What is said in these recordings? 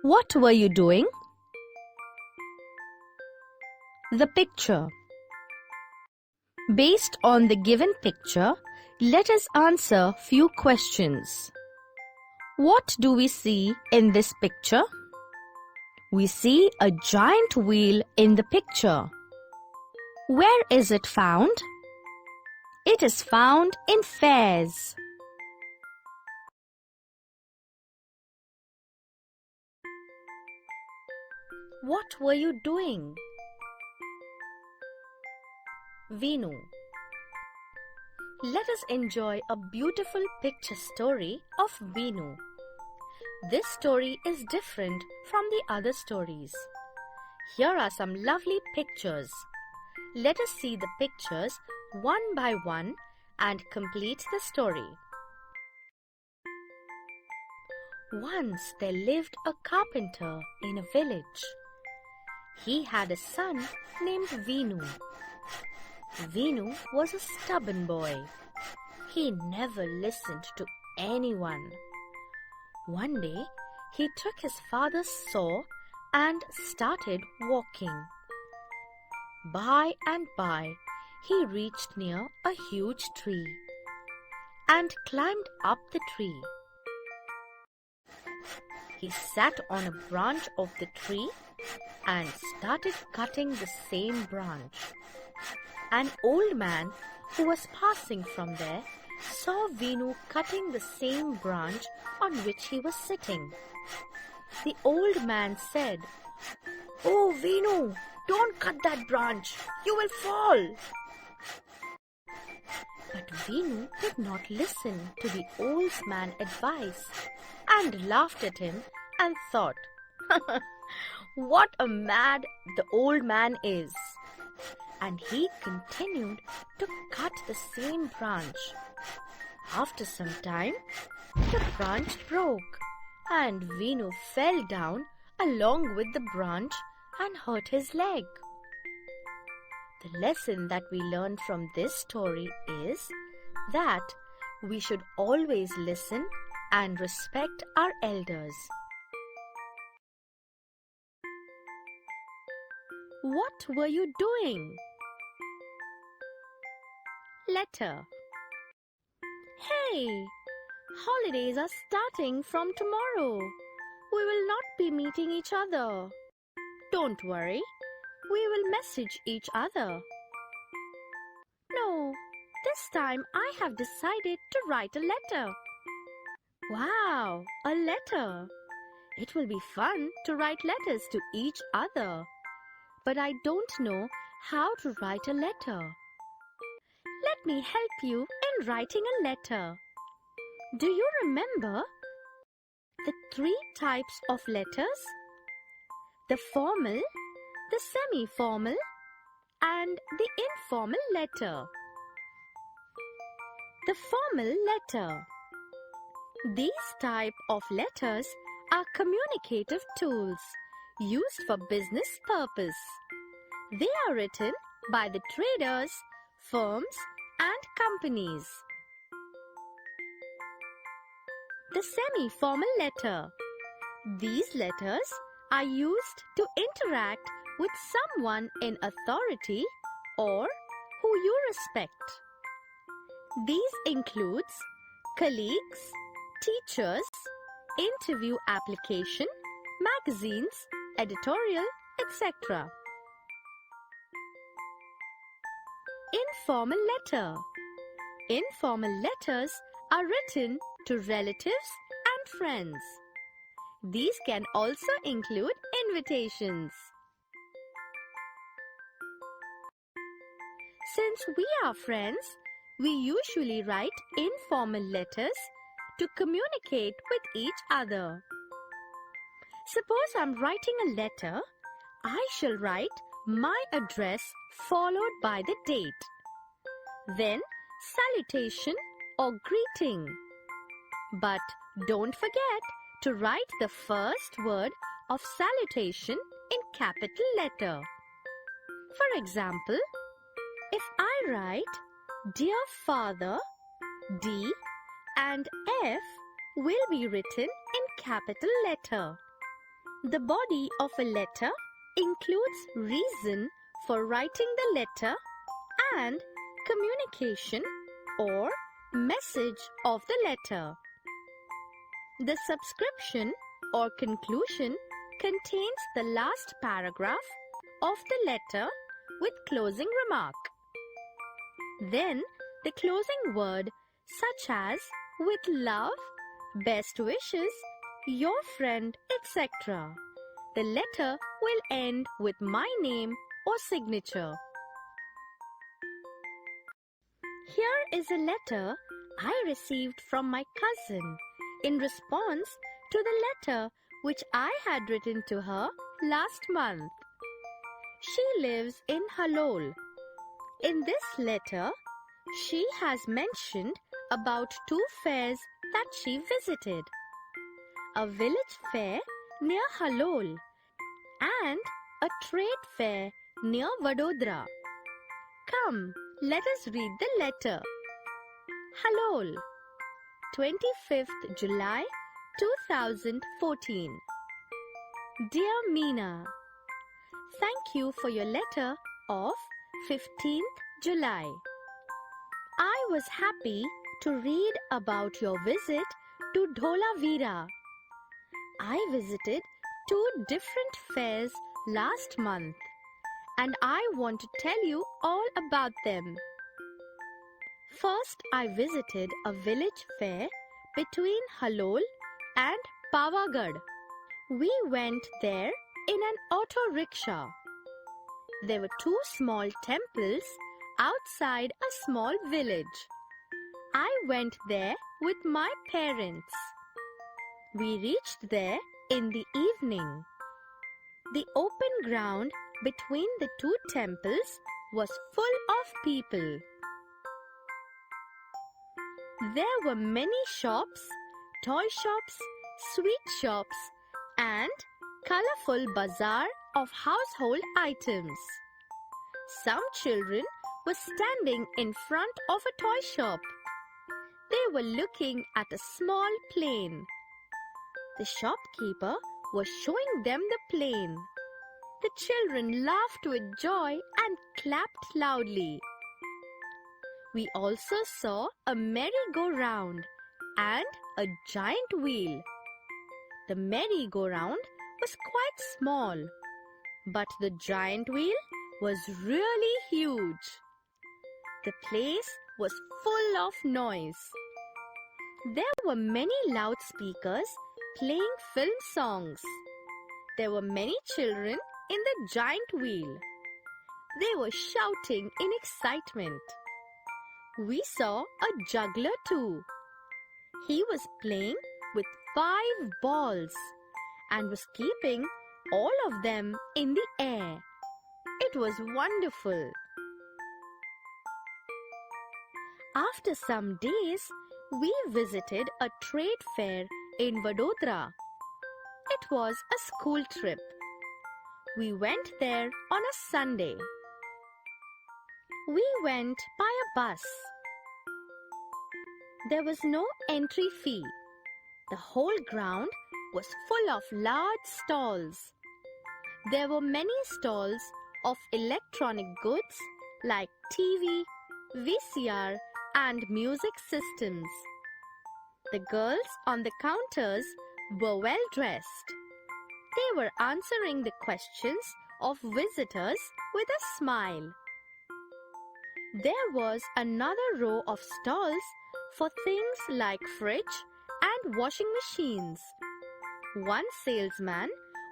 What were you doing? The picture. Based on the given picture, let us answer few questions. What do we see in this picture? We see a giant wheel in the picture. Where is it found? It is found in fairs. What were you doing? Venu. Let us enjoy a beautiful picture story of Venu. This story is different from the other stories. Here are some lovely pictures. Let us see the pictures one by one and complete the story. Once there lived a carpenter in a village. He had a son named Venu. Venu was a stubborn boy. He never listened to anyone. One day, he took his father's saw and started walking. By and by, he reached near a huge tree and climbed up the tree. He sat on a branch of the tree and started cutting the same branch. An old man who was passing from there saw Venu cutting the same branch on which he was sitting. The old man said, "Oh, Venu, don't cut that branch. You will fall." But Venu did not listen to the old man's advice and laughed at him and thought, "What a mad the old man is." And he continued to cut the same branch. After some time, the branch broke and Venu fell down along with the branch and hurt his leg. The lesson that we learn from this story is that we should always listen and respect our elders. What were you doing? Letter. Hey, holidays are starting from tomorrow. We will not be meeting each other. Don't worry, we will message each other. No, this time I have decided to write a letter. Wow, a letter. It will be fun to write letters to each other. But I don't know how to write a letter. Let me help you in writing a letter. Do you remember the 3 types of letters? The formal, the semi-formal, and the informal letter. The formal letter. These type of letters are communicative tools used for business purpose. They are written by the traders, firms, and companies. The semi-formal letter. These letters are used to interact with someone in authority or who you respect. These includes colleagues, teachers, interview application, magazines, editorial, etc. Informal letter. Informal letters are written to relatives and friends. These can also include invitations. Since we are friends, we usually write informal letters to communicate with each other. Suppose I'm writing a letter, I shall write my address followed by the date. Then salutation or greeting. But don't forget to write the first word of salutation in capital letter. For example, if I write Dear Father, D and F will be written in capital letter. The body of a letter includes reason for writing the letter and communication or message of the letter. The subscription or conclusion contains the last paragraph of the letter with closing remark. Then the closing word such as with love, best wishes, your friend, etc. The letter will end with my name or signature. Here is a letter I received from my cousin in response to the letter which I had written to her last month. She lives in Halol. In this letter, she has mentioned about 2 fairs that she visited. A village fair near Halol and a trade fair near Vadodara. Come, let us read the letter. Halol, 25th July 2014. Dear Meena, thank you for your letter of 15th July. I was happy to read about your visit to Dholavira. I visited 2 different fairs last month and I want to tell you all about them. First, I visited a village fair between Halol and Pavagad. We went there in an auto rickshaw. There were 2 small temples outside a small village. I went there with my parents. We reached there in the evening. The open ground between the 2 temples was full of people. There were many shops, toy shops, sweet shops, and colorful bazaar of household items. Some children were standing in front of a toy shop. They were looking at a small plane. The shopkeeper was showing them the plane. The children laughed with joy and clapped loudly. We also saw a merry-go-round and a giant wheel. The merry-go-round was quite small, but the giant wheel was really huge. The place was full of noise. There were many loudspeakers playing film songs. There were many children in the giant wheel. They were shouting in excitement. We saw a juggler too. He was playing with 5 balls and was keeping all of them in the air. It was wonderful. After some days, we visited a trade fair in Vadodara. It was a school trip. We went there on a Sunday. We went by a bus. There was no entry fee. The whole ground was full of large stalls. There were many stalls of electronic goods like TV, VCR, and music systems. The girls on the counters were well dressed. They were answering the questions of visitors with a smile. There was another row of stalls for things like fridge and washing machines. One salesman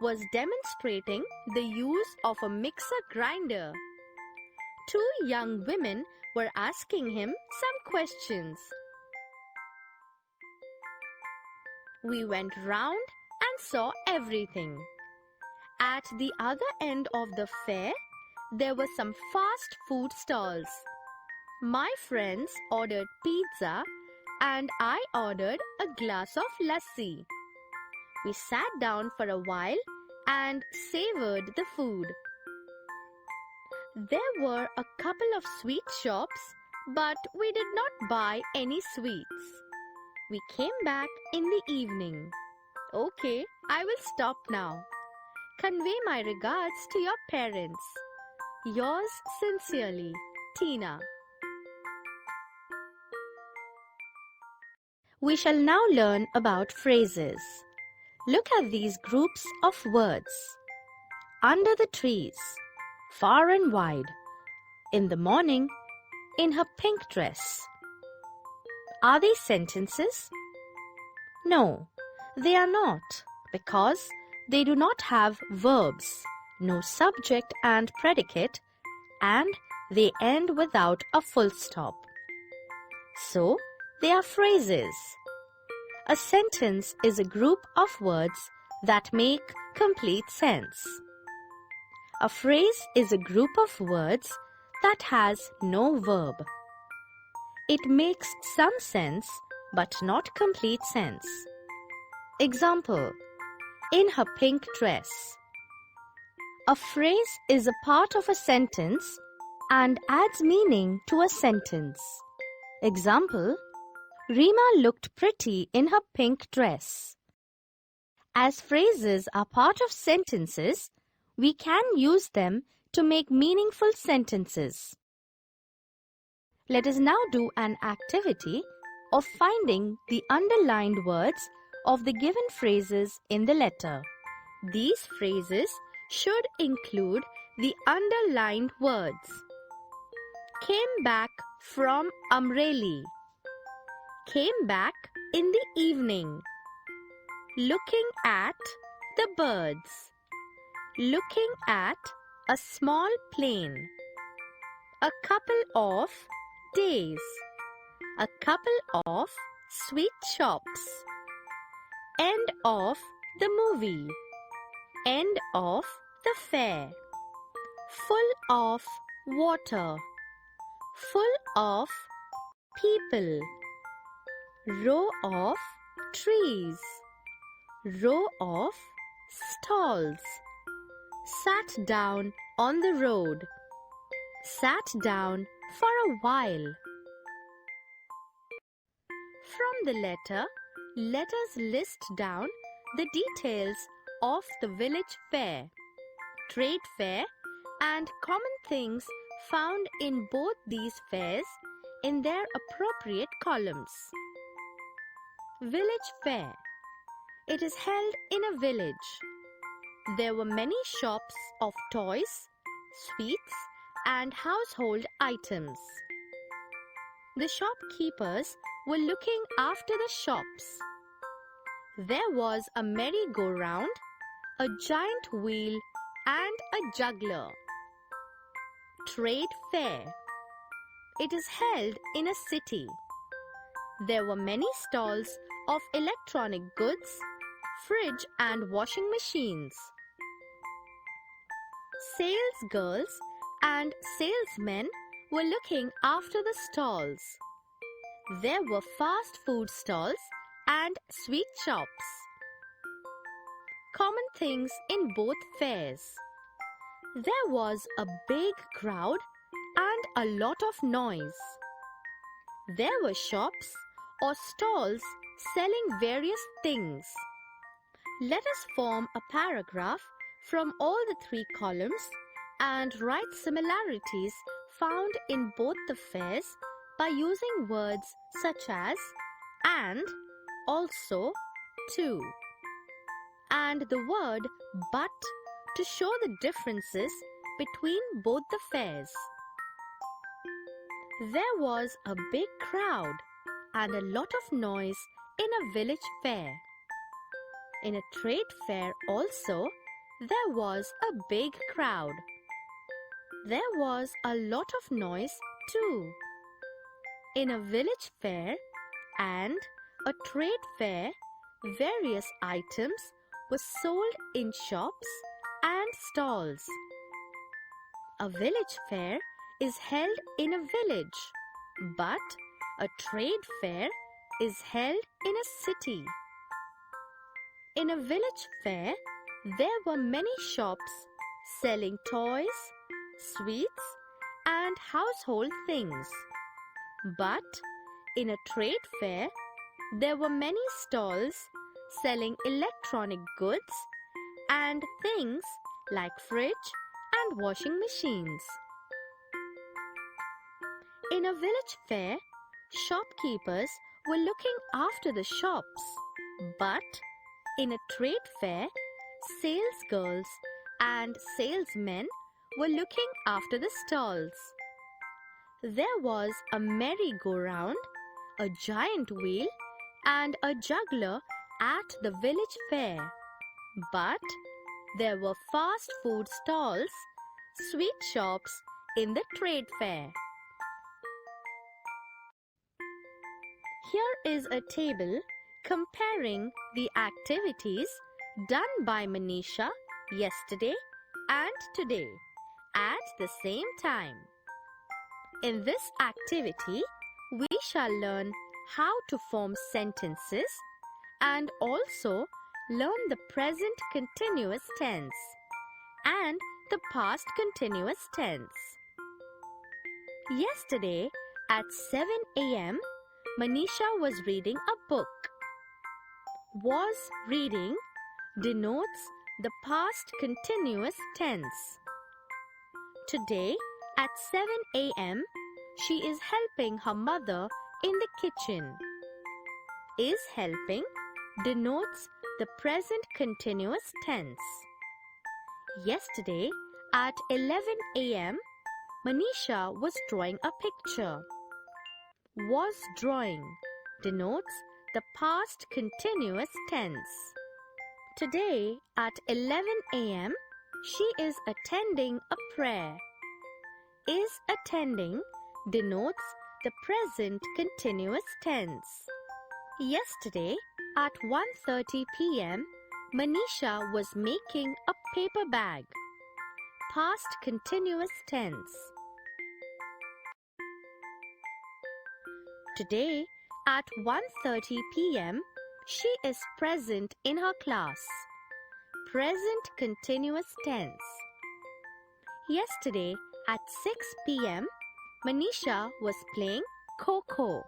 was demonstrating the use of a mixer grinder. 2 young women were asking him some questions. We went round and saw everything. At the other end of the fair, there were some fast food stalls. My friends ordered pizza and I ordered a glass of lassi. We sat down for a while and savored the food. There were a couple of sweet shops, but we did not buy any sweets. We came back in the evening. Okay, I will stop now. Convey my regards to your parents. Yours sincerely, Tina. We shall now learn about phrases. Look at these groups of words. Under the trees, far and wide, in the morning, in her pink dress. Are these sentences? No, they are not, because they do not have verbs, no subject and predicate, and they end without a full stop. So, they are phrases. A sentence is a group of words that make complete sense. A phrase is a group of words that has no verb. It makes some sense but not complete sense. Example, in her pink dress. A phrase is a part of a sentence and adds meaning to a sentence. Example, Reema looked pretty in her pink dress. As phrases are part of sentences, we can use them to make meaningful sentences. Let us now do an activity of finding the underlined words of the given phrases in the letter. These phrases should include the underlined words. Came back from Amreli. Came back in the evening. Looking at the birds. Looking at a small plane. A couple of days. A couple of sweet shops. End of the movie. End of the fair. Full of water. Full of people. Row of trees. Row of stalls. Sat down on the road. Sat down for a while. From the letter, let us list down the details of the village fair, trade fair, and common things found in both these fairs in their appropriate columns. Village fair. It is held in a village. There were many shops of toys, sweets, and household items. The shopkeepers were looking after the shops. There was a merry-go-round, a giant wheel, and a juggler. Trade fair. It is held in a city. There were many stalls of electronic goods, fridge and washing machines. Sales girls and salesmen were looking after the stalls. There were fast food stalls and sweet shops. Common things in both fairs. There was a big crowd and a lot of noise. There were shops or stalls selling various things. Let us form a paragraph from all the three columns and write similarities found in both the fairs by using words such as and, also, too, and the word but to show the differences between both the fairs. There was a big crowd and a lot of noise in a village fair. In a trade fair also, there was a big crowd. There was a lot of noise too. In a village fair and a trade fair, various items were sold in shops and stalls. A village fair is held in a village, but a trade fair is held in a city. In a village fair, there were many shops selling toys, sweets, and household things. But in a trade fair, there were many stalls selling electronic goods, and things like fridge and washing machines. In a village fair, shopkeepers were looking after the shops, but in a trade fair, salesgirls and salesmen were looking after the stalls. There was a merry-go-round, a giant wheel, and a juggler at the village fair. But there were fast food stalls, sweet shops in the trade fair. Here is a table comparing the activities done by Manisha yesterday and today at the same time. In this activity, we shall learn how to form sentences and also learn the present continuous tense and the past continuous tense. Yesterday at 7 a.m., Manisha was reading a book. Was reading denotes the past continuous tense. Today at 7 a.m., she is helping her mother in the kitchen. Is helping denotes the present continuous tense. Yesterday at 11 a.m., Manisha was drawing a picture. Was drawing denotes the past continuous tense. Today at 11 a.m., she is attending a prayer. Is attending denotes the present continuous tense. Yesterday at 1:30 p.m., Manisha was making a paper bag. Past continuous tense. Today at 1:30 p.m., she is present in her class. Present continuous tense. Yesterday at 6 p.m., Manisha was playing Kho-Kho.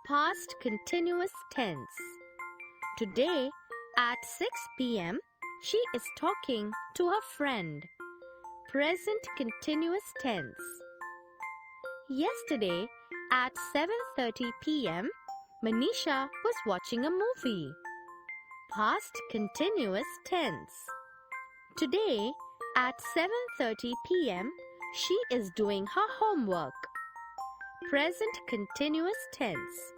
Past continuous tense. Today at 6 p.m., she is talking to her friend. Present continuous tense. Yesterday at 7:30 p.m., Manisha was watching a movie. Past continuous tense. Today at 7:30 p.m., she is doing her homework. Present continuous tense.